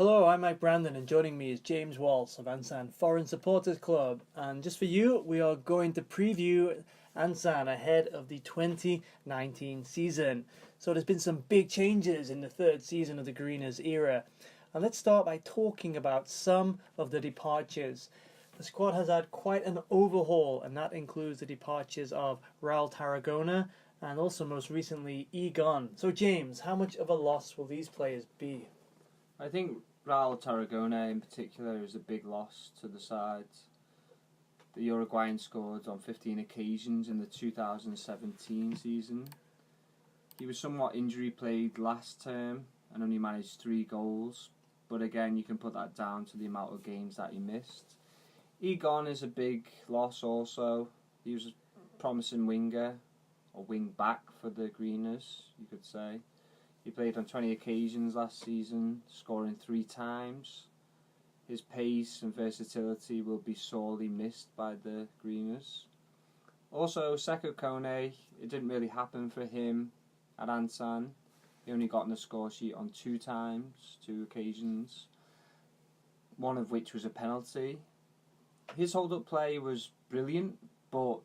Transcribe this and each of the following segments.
Hello, I'm Mike Brandon, and joining me is James Walsh of Ansan Foreign Supporters Club. And just for you, we are going to preview Ansan ahead of the 2019 season. So there's been some big changes in the third season of the Greeners era. And let's start by talking about some of the departures. The squad has had quite an overhaul, and that includes the departures of Raul Tarragona and also most recently Egon. So James, how much of a loss will these players be? I think Raul Tarragona in particular is a big loss to the side. The Uruguayan scored on 15 occasions in the 2017 season. He was somewhat injury-plagued last term and only managed 3 goals, but again you can put that down to the amount of games that he missed. Egon is a big loss also. He was a promising winger, or wing back for the Greeners, you could say. He played on 20 occasions last season, scoring 3 times. His pace and versatility will be sorely missed by the Greeners. Also, Seko Kone, it didn't really happen for him at Ansan. He only got on the score sheet on 2 occasions, one of which was a penalty. His hold-up play was brilliant, but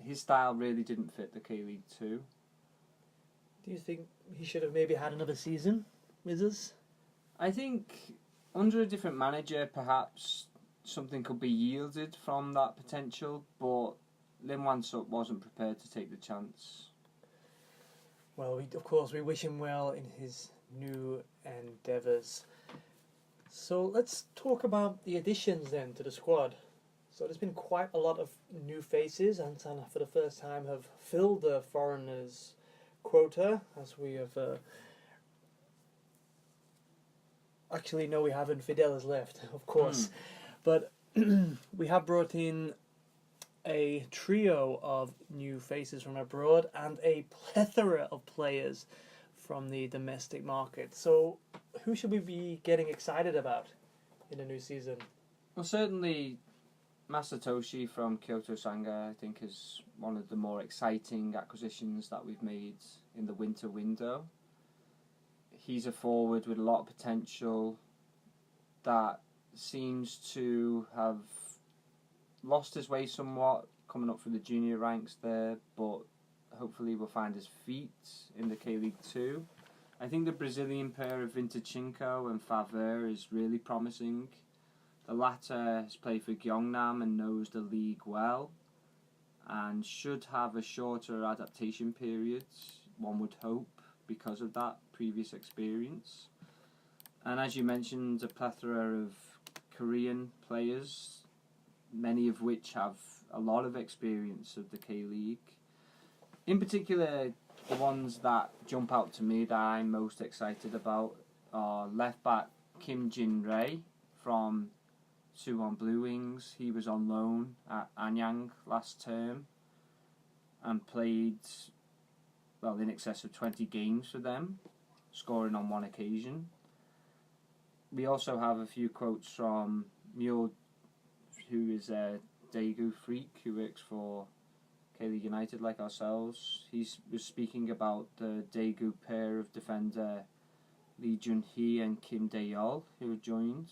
his style really didn't fit the K-League 2. Do you think he should have maybe had another season with us? I think under a different manager, perhaps something could be yielded from that potential, but Lim Wan-suk wasn't prepared to take the chance. Well, of course, we wish him well in his new endeavours. So let's talk about the additions then to the squad. So there's been quite a lot of new faces. Ansan, for the first time, have filled the foreigners' quota, as we have actually no, we haven't. Fidel has left, of course, but we have brought in a trio of new faces from abroad and a plethora of players from the domestic market. So who should we be getting excited about in the new season? Well, certainly Masatoshi from Kyoto Sanga, I think, is one of the more exciting acquisitions that we've made in the winter window. He's a forward with a lot of potential that seems to have lost his way somewhat coming up through the junior ranks there, but hopefully will find his feet in the K-League 2. I think the Brazilian pair of Vintachenko and Favre is really promising. The latter has played for Gyeongnam and knows the league well, and should have a shorter adaptation period, one would hope, because of that previous experience. And as you mentioned, a plethora of Korean players, many of which have a lot of experience of the K-League. In particular, the ones that jump out to me that I'm most excited about are left-back Kim Jin-rae from Suwon Blue Wings. He was on loan at Anyang last term and played in excess of 20 games for them, scoring on 1 occasion. We also have a few quotes from Myo, who is a Daegu freak who works for K-League United like ourselves. He was speaking about the Daegu pair of defender Lee Jun-hee and Kim Dae-yeol who had joined.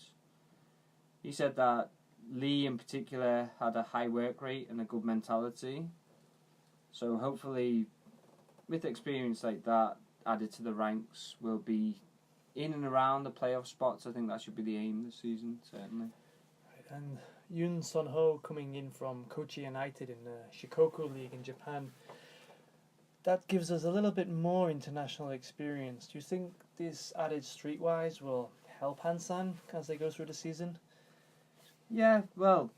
He said that Lee in particular had a high work rate and a good mentality. So hopefully, with experience like that added to the ranks, we'll be in and around the playoff spots. I think that should be the aim this season, certainly. Right, and Yoon Sun-ho coming in from Kochi United in the Shikoku League in Japan. That gives us a little bit more international experience. Do you think this added streetwise will help Ansan as they go through the season? Yeah, well,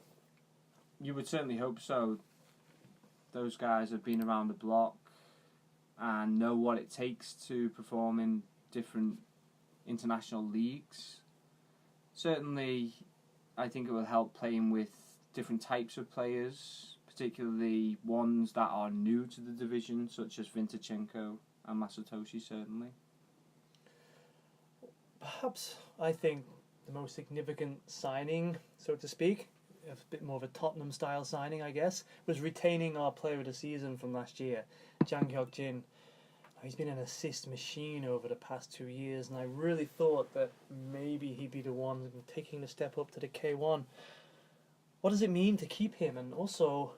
you would certainly hope so. Those guys have been around the block and know what it takes to perform in different international leagues. Certainly, I think it will help playing with different types of players, particularly ones that are new to the division, such as Vintachenko and Masatoshi, certainly. Perhaps, I think, the most significant signing, so to speak, a bit more of a Tottenham-style signing, I guess, was retaining our player of the season from last year, Jang Hyuk-jin. He's been an assist machine over the past 2 years, and I really thought that maybe he'd be the one taking the step up to the K1. What does it mean to keep him? And also,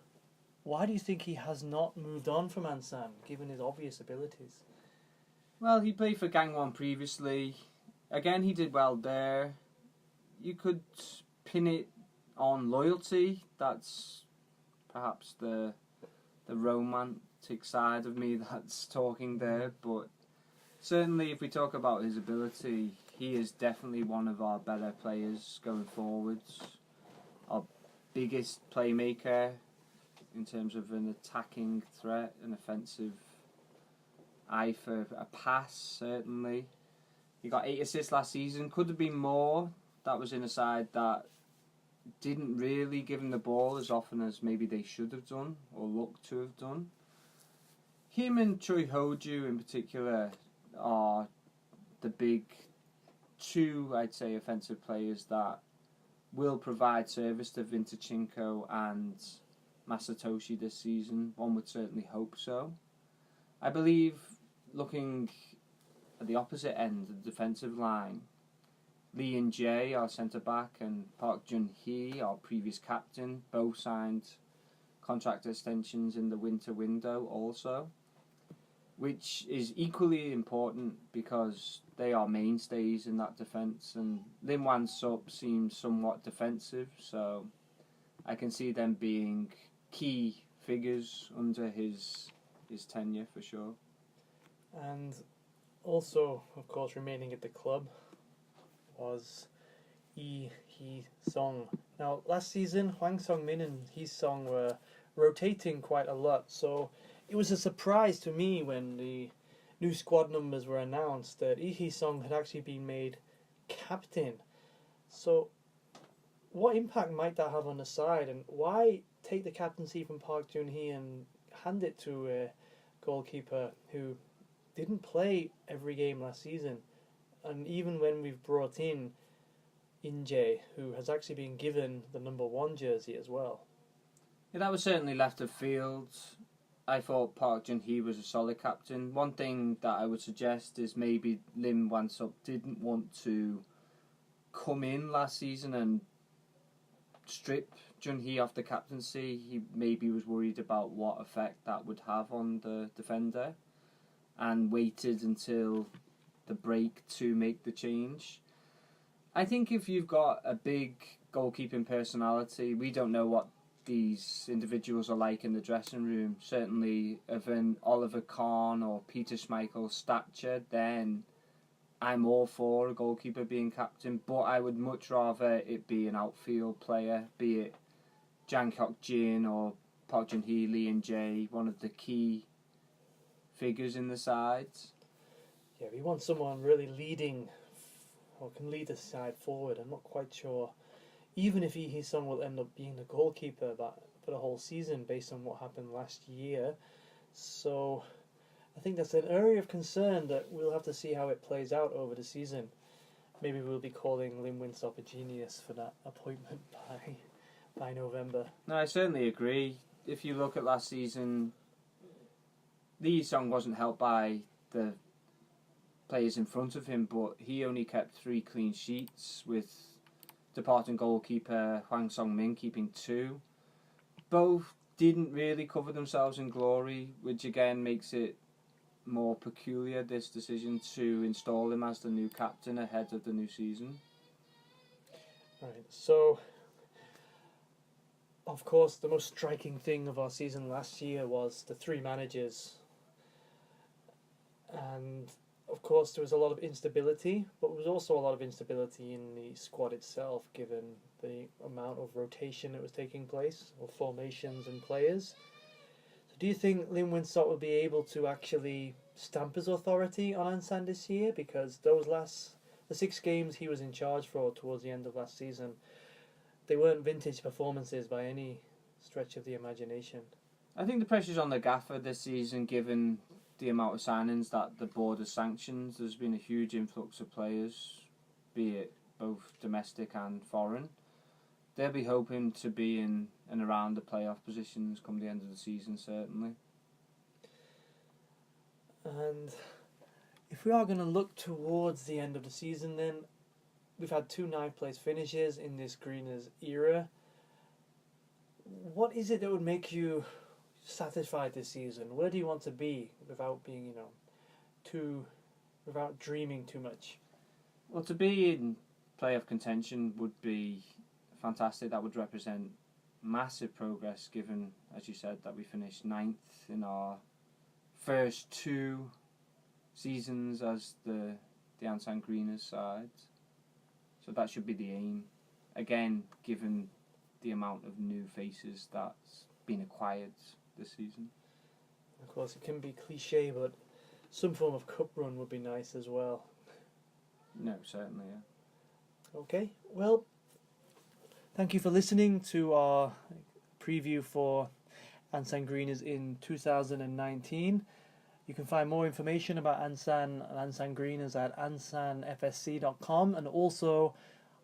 why do you think he has not moved on from Ansan, given his obvious abilities? Well, he played for Gangwon previously. Again, he did well there. You could pin it on loyalty. That's perhaps the romantic side of me that's talking there. But certainly, if we talk about his ability, he is definitely one of our better players going forwards. Our biggest playmaker in terms of an attacking threat, an offensive eye for a pass, certainly. He got 8 assists last season. Could have been more. That was in a side that didn't really give him the ball as often as maybe they should have done or looked to have done. Him and Choi Ho-ju in particular are the big two, I'd say, offensive players that will provide service to Vintachenko and Masatoshi this season. One would certainly hope so. I believe, looking at the opposite end of the defensive line, Lee and Jae, our centre-back, and Park Jun-hee, our previous captain, both signed contract extensions in the winter window also, which is equally important because they are mainstays in that defence, and Lim Wan-sup seems somewhat defensive, so I can see them being key figures under his tenure for sure. And also, of course, remaining at the club was Lee Hee-sung. Now, last season, Hwang Sung-min and Hee-sung were rotating quite a lot, so it was a surprise to me when the new squad numbers were announced that Lee Hee-sung had actually been made captain. So, what impact might that have on the side, and why take the captaincy from Park Jun-hee and hand it to a goalkeeper who didn't play every game last season? And even when we've brought in Jae, who has actually been given the number 1 jersey as well. Yeah, that was certainly left of field. I thought Park Jun-hee was a solid captain. One thing that I would suggest is maybe Lim Wan-sup didn't want to come in last season and strip Jun-hee off the captaincy. He maybe was worried about what effect that would have on the defender and waited until the break to make the change. I think if you've got a big goalkeeping personality, we don't know what these individuals are like in the dressing room, certainly of an Oliver Kahn or Peter Schmeichel's stature, then I'm all for a goalkeeper being captain, but I would much rather it be an outfield player, be it Jang Hyuk-jin or Park Jun-hee, Lee and Jae, one of the key figures in the sides. Yeah, we want someone really leading, or can lead the side forward. I'm not quite sure, even if Lee Hee-sung will end up being the goalkeeper for the whole season based on what happened last year. So I think that's an area of concern that we'll have to see how it plays out over the season. Maybe we'll be calling Lim Wan-sup a genius for that appointment by November. No, I certainly agree. If you look at last season, Lee Hee-sung wasn't helped by the players in front of him, but he only kept 3 clean sheets, with departing goalkeeper Hwang Sung-min keeping 2. Both didn't really cover themselves in glory, which again makes it more peculiar, this decision to install him as the new captain ahead of the new season. Right, so of course the most striking thing of our season last year was the 3 managers, and of course there was a lot of instability, but there was also a lot of instability in the squad itself, given the amount of rotation that was taking place, or formations and players. So do you think Lim Wan-sup will be able to actually stamp his authority on Ansan this year? Because the 6 games he was in charge for towards the end of last season, they weren't vintage performances by any stretch of the imagination. I think the pressure's on the gaffer this season, given the amount of signings that the board has sanctioned. There's been a huge influx of players, be it both domestic and foreign. They'll be hoping to be in and around the playoff positions come the end of the season, certainly. And if we are going to look towards the end of the season, then we've had 2 ninth place finishes in this Greeners era. What is it that would make you satisfied this season? Where do you want to be without being, without dreaming too much? Well, to be in playoff contention would be fantastic. That would represent massive progress, given, as you said, that we finished 9th in our first 2 seasons as the Ansan Greeners side. So that should be the aim. Again, given the amount of new faces that's been acquired this season. Of course, it can be cliche, but some form of cup run would be nice as well. No, certainly, yeah. Okay, well, thank you for listening to our preview for Ansan Greeners in 2019. You can find more information about Ansan and Ansan Greeners at ansanfsc.com, and also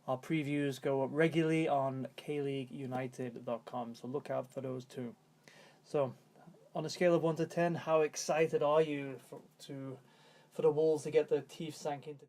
our previews go up regularly on kleagueunited.com, so look out for those too. So, on a scale of 1 to 10, how excited are you for the Wolves to get their teeth sank into?